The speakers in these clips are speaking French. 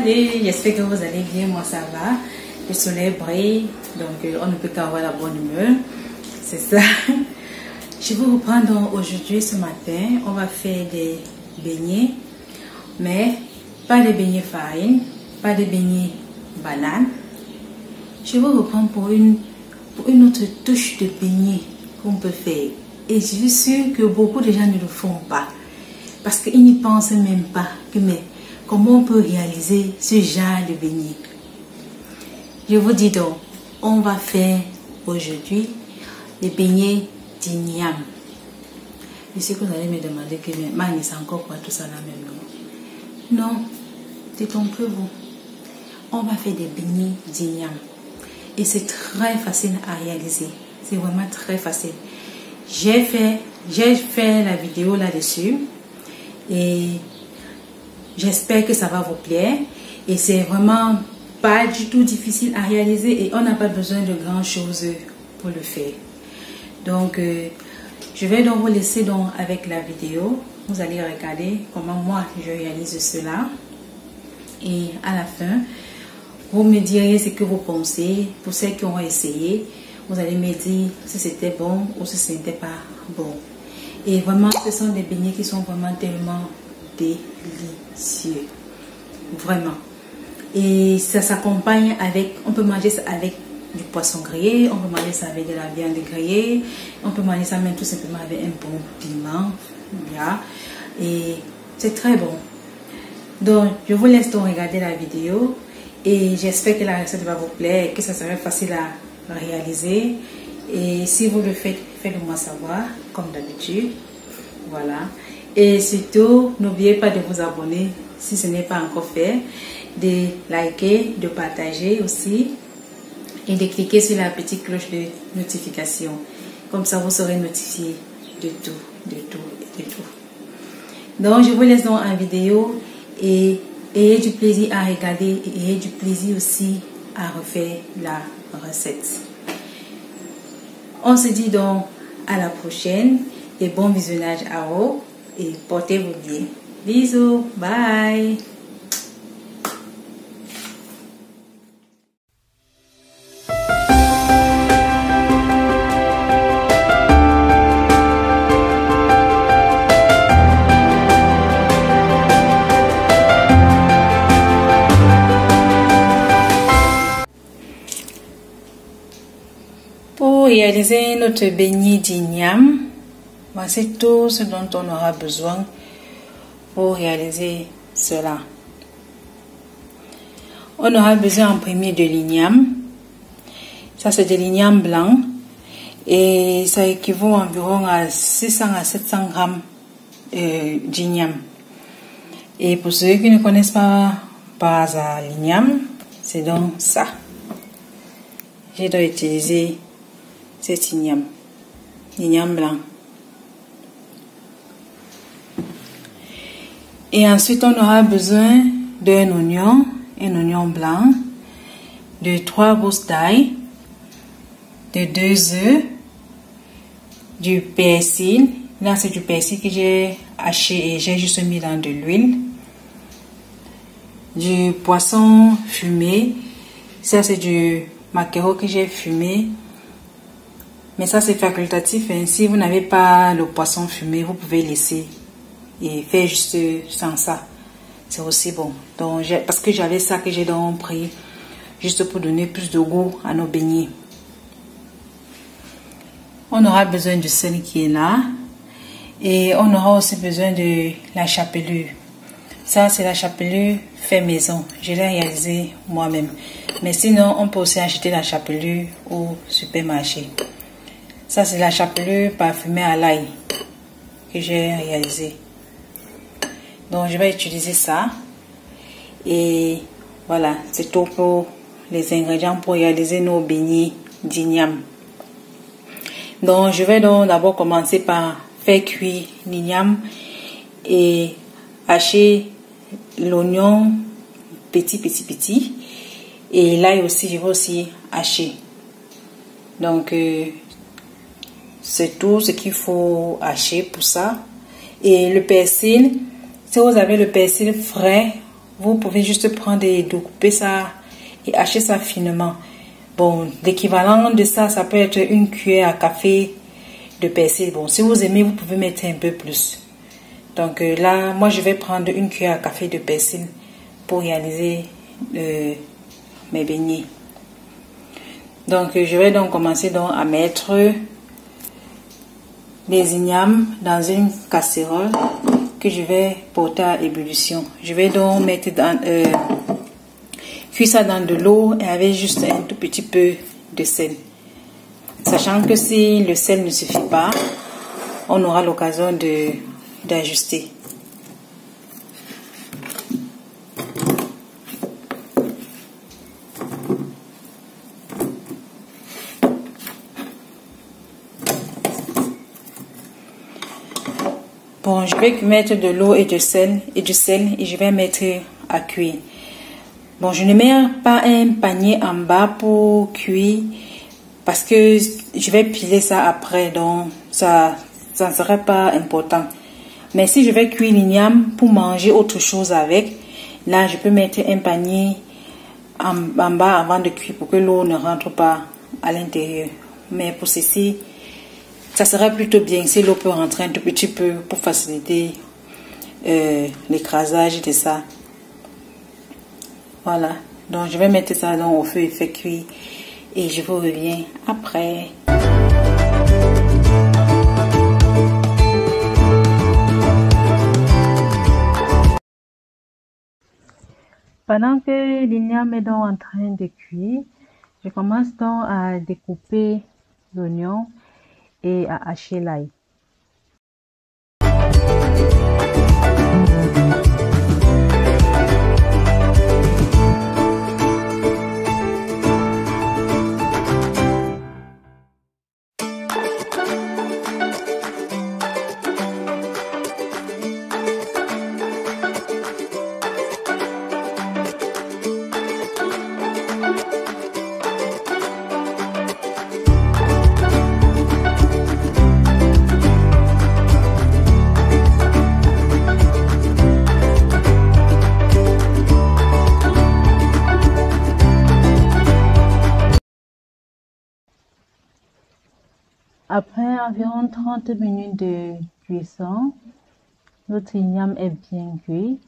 Salut, j'espère que vous allez bien, moi ça va. Le soleil brille, donc on ne peut qu'avoir la bonne humeur. C'est ça. Je vous reprends donc aujourd'hui, ce matin, on va faire des beignets, mais pas des beignets farine, pas des beignets banane. Je vous reprends pour une autre touche de beignets qu'on peut faire. Et je suis sûre que beaucoup de gens ne le font pas. Parce qu'ils n'y pensent même pas. Mais comment on peut réaliser ce genre de beignets? Je vous dis donc, on va faire aujourd'hui les beignets d'igname. Je sais que vous allez me demander que mais c'est encore quoi tout ça là même? Non, détrompez-vous. On va faire des beignets d'igname. Et c'est très facile à réaliser. C'est vraiment très facile. J'ai fait la vidéo là-dessus. Et j'espère que ça va vous plaire. Et c'est vraiment pas du tout difficile à réaliser. Et on n'a pas besoin de grand chose pour le faire. Donc, je vais donc vous laisser donc avec la vidéo. Vous allez regarder comment moi je réalise cela. Et à la fin, vous me direz ce que vous pensez. Pour ceux qui ont essayé, vous allez me dire si c'était bon ou si ce n'était pas bon. Et vraiment, ce sont des beignets qui sont vraiment tellement délicieux. Vraiment. Et ça s'accompagne avec, on peut manger ça avec du poisson grillé, on peut manger ça avec de la viande grillée, on peut manger ça même tout simplement avec un bon piment. Voilà. Et c'est très bon. Donc, je vous laisse donc regarder la vidéo. Et j'espère que la recette va vous plaire et que ça sera facile à réaliser. Et si vous le faites, faites-le moi savoir, comme d'habitude. Voilà. Et surtout, n'oubliez pas de vous abonner si ce n'est pas encore fait, de liker, de partager aussi et de cliquer sur la petite cloche de notification. Comme ça, vous serez notifié de tout, de tout, de tout. Donc, je vous laisse donc en vidéo et ayez du plaisir à regarder et ayez du plaisir aussi à refaire la recette. On se dit donc à la prochaine et bon visionnage à vous et portez-vous bien. Bisous, bye. Pour réaliser notre beignet d'igname, voici tout ce dont on aura besoin pour réaliser cela. On aura besoin en premier de l'igname. Ça c'est de l'igname blanc et ça équivaut environ à 600 à 700 grammes d'igname. Et pour ceux qui ne connaissent pas l'igname, c'est donc ça. J'ai donc utilisé cet igname blanc. Et ensuite, on aura besoin d'un oignon blanc, de 3 gousses d'ail, de 2 œufs, du persil. Là, c'est du persil que j'ai haché et j'ai juste mis dans de l'huile. Du poisson fumé. Ça, c'est du maquereau que j'ai fumé. Mais ça, c'est facultatif. Hein. Si vous n'avez pas le poisson fumé, vous pouvez laisser et faire juste sans ça. C'est aussi bon. Donc, parce que j'avais ça que j'ai donc pris juste pour donner plus de goût à nos beignets. On aura besoin du sel qui est là. Et on aura aussi besoin de la chapelure. Ça, c'est la chapelure fait maison. Je l'ai réalisée moi-même. Mais sinon, on peut aussi acheter la chapelure au supermarché. Ça, c'est la chapelure parfumée à l'ail que j'ai réalisée. Donc, je vais utiliser ça. Et voilà, c'est tout pour les ingrédients pour réaliser nos beignets d'igname. Donc, je vais donc d'abord commencer par faire cuire l'igname et hacher l'oignon petit. Et l'ail aussi, je vais aussi hacher. Donc, c'est tout ce qu'il faut hacher pour ça. Et le persil, si vous avez le persil frais vous pouvez juste prendre et découper ça et hacher ça finement. Bon, l'équivalent de ça, ça peut être une cuillère à café de persil. Bon, si vous aimez, vous pouvez mettre un peu plus. Donc là, moi, je vais prendre une cuillère à café de persil pour réaliser mes beignets. Donc, je vais donc commencer donc à mettre les ignames dans une casserole que je vais porter à ébullition. Je vais donc mettre dans cuire ça dans de l'eau et avec juste un tout petit peu de sel. Sachant que si le sel ne suffit pas, on aura l'occasion d'ajuster. Bon, je vais mettre de l'eau et du sel et je vais mettre à cuire. Bon, je ne mets pas un panier en bas pour cuire parce que je vais piler ça après, donc ça ne serait pas important. Mais si je vais cuire l'igname pour manger autre chose avec, là je peux mettre un panier en bas avant de cuire pour que l'eau ne rentre pas à l'intérieur. Mais pour ceci, ça serait plutôt bien si l'eau peut rentrer un tout petit peu pour faciliter l'écrasage de ça. Voilà, donc je vais mettre ça donc au feu et faire cuire et je vous reviens après. Pendant que l'igname est donc en train de cuire, je commence donc à découper l'oignon et à hacher l'ail. Après environ 30 minutes de cuisson, notre igname est bien cuit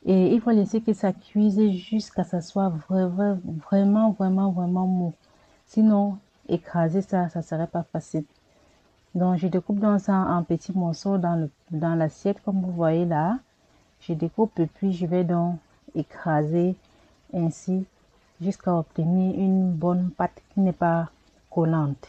et il faut laisser que ça cuise jusqu'à ce que ça soit vraiment mou. Sinon, écraser ça serait pas facile. Donc, je découpe donc ça en petits morceaux dans l'assiette comme vous voyez là. Je découpe et puis je vais donc écraser ainsi jusqu'à obtenir une bonne pâte qui n'est pas collante.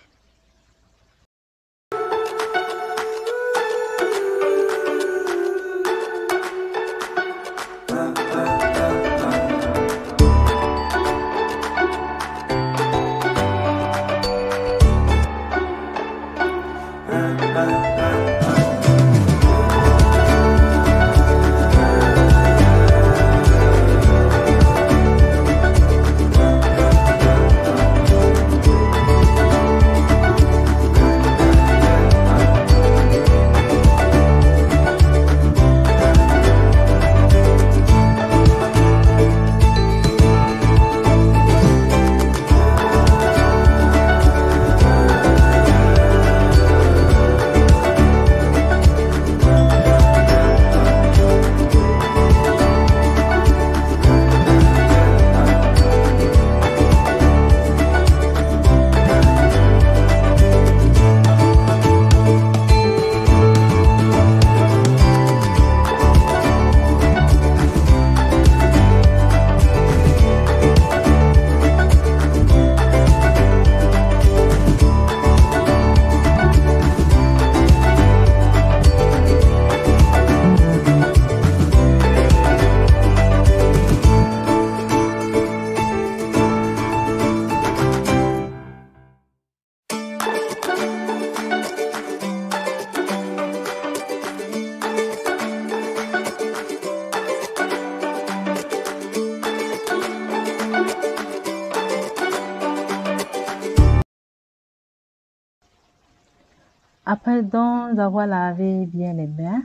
Après donc avoir lavé bien les mains,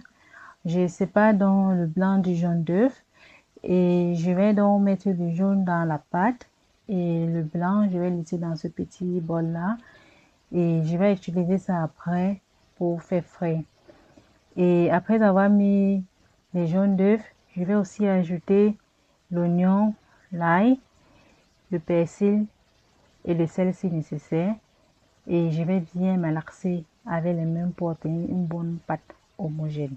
je sépare donc le blanc du jaune d'œuf Et je vais donc mettre le jaune dans la pâte et le blanc, je vais laisser dans ce petit bol là. Et je vais utiliser ça après pour faire frais. Et après avoir mis les jaunes d'œufs, je vais aussi ajouter l'oignon, l'ail, le persil et le sel si nécessaire. Et je vais bien malaxer avec les mains pour obtenir une bonne pâte homogène.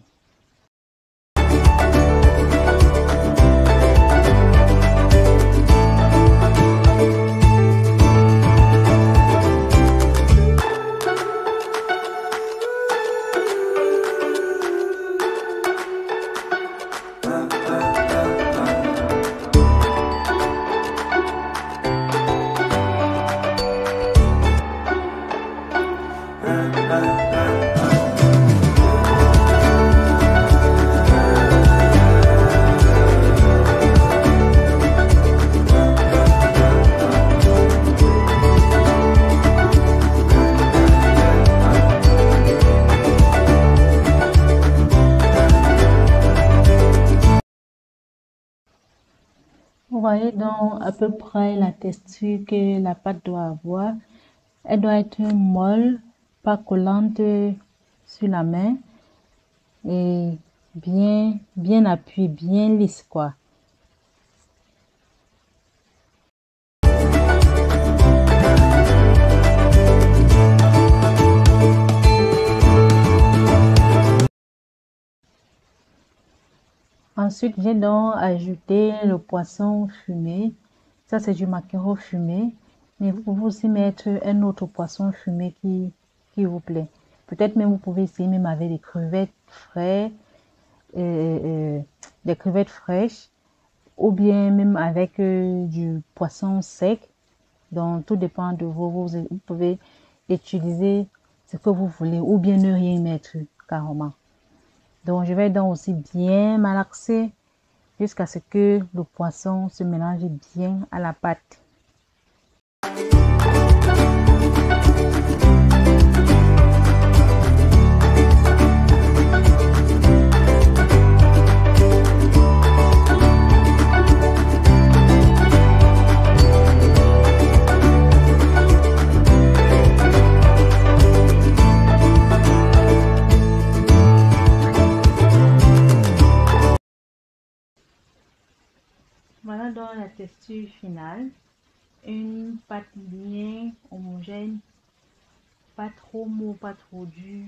Vous voyez donc à peu près la texture que la pâte doit avoir. Elle doit être molle, pas collante sur la main et bien appuyée, bien lisse quoi. Ensuite, j'ai donc ajouté le poisson fumé. Ça, c'est du maquereau fumé. Mais vous pouvez aussi mettre un autre poisson fumé qui vous plaît. Peut-être même vous pouvez essayer même avec des crevettes fraîches, des crevettes fraîches, ou bien même avec du poisson sec. Donc, tout dépend de vous. Vous pouvez utiliser ce que vous voulez, ou bien ne rien mettre carrément. Donc, je vais donc aussi bien malaxer jusqu'à ce que le poisson se mélange bien à la pâte. Voilà donc la texture finale. Une pâte bien homogène, pas trop mou, pas trop dur,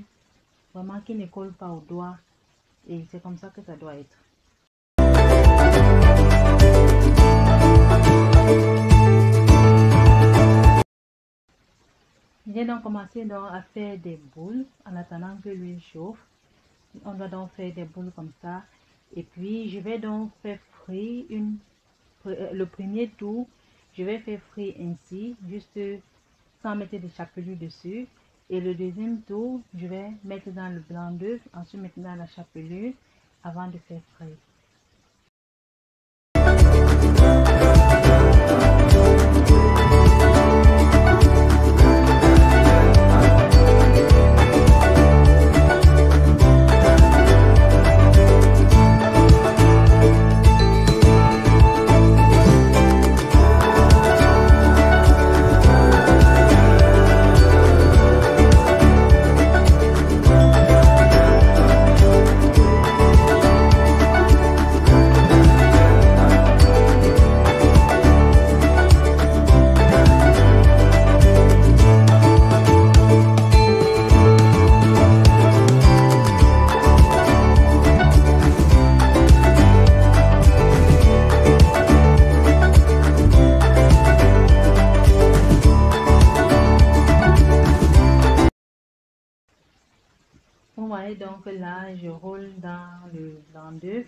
vraiment qui ne colle pas aux doigts. Et c'est comme ça que ça doit être. J'ai donc commencé donc à faire des boules en attendant que l'huile chauffe. On doit donc faire des boules comme ça. Et puis je vais donc faire frire le premier tour. Je vais faire frire ainsi, juste sans mettre de chapelure dessus. Et le deuxième tour, je vais mettre dans le blanc d'œuf, ensuite mettre dans la chapelure avant de faire frire. Vous voyez donc là, je roule dans le blanc d'œuf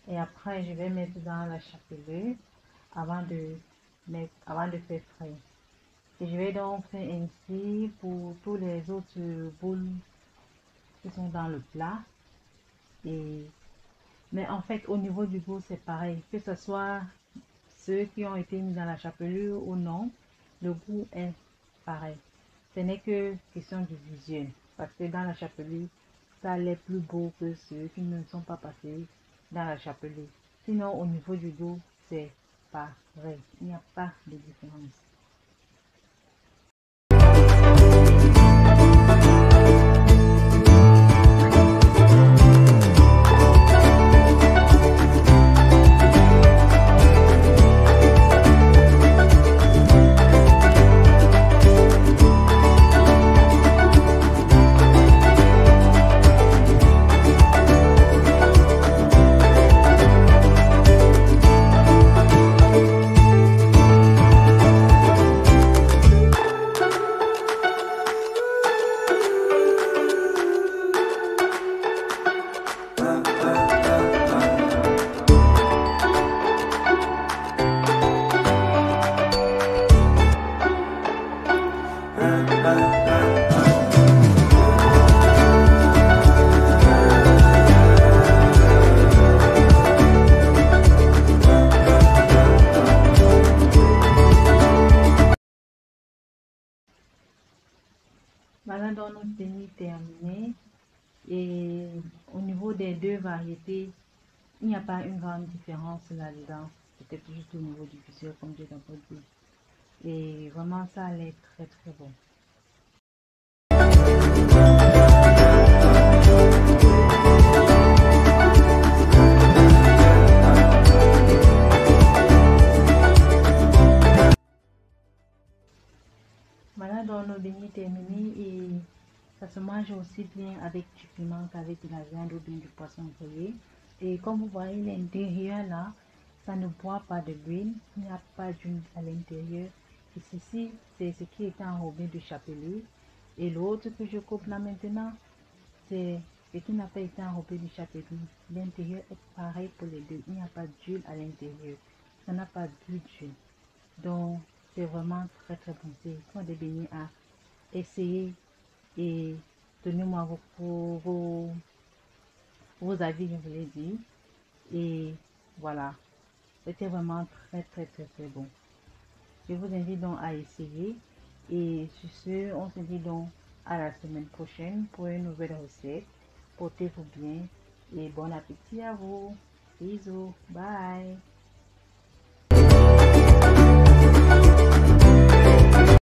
et après je vais mettre dans la chapelure avant de faire frire. Et je vais donc faire ainsi pour tous les autres boules qui sont dans le plat. Mais en fait, au niveau du goût, c'est pareil. Que ce soit ceux qui ont été mis dans la chapelure ou non, le goût est pareil. Ce n'est que question de visuel. Parce que dans la chapelure, ça allait plus beau que ceux qui ne sont pas passés dans la chapelure. Sinon, au niveau du dos, c'est pareil. Il n'y a pas de différence. Voilà donc notre tenue terminée. Et au niveau des deux variétés, il n'y a pas une grande différence là-dedans. Peut-être juste au niveau du visuel, comme j'ai d'abord dit. Et vraiment, ça allait très très bon. Voilà donc nos beignets terminés et ça se mange aussi bien avec du piment qu'avec de la viande ou bien du poisson grillé. Et comme vous voyez l'intérieur là, ça ne boit pas de l'huile, il n'y a pas d'huile à l'intérieur. Et ceci, c'est ce qui était enrobé de chapelure. Et l'autre que je coupe là maintenant, c'est ce qui n'a pas été enrobé de chapelure. L'intérieur est pareil pour les deux, il n'y a pas d'huile à l'intérieur. Ça n'a pas d'huile. Donc, c'est vraiment très très bon. C'est sont des beignets à essayer et donnez-moi vos avis, je vous l'ai dit. Et voilà, c'était vraiment très très très très bon. Je vous invite donc à essayer. Et sur ce, on se dit donc à la semaine prochaine pour une nouvelle recette. Portez-vous bien et bon appétit à vous. Bisous, bye.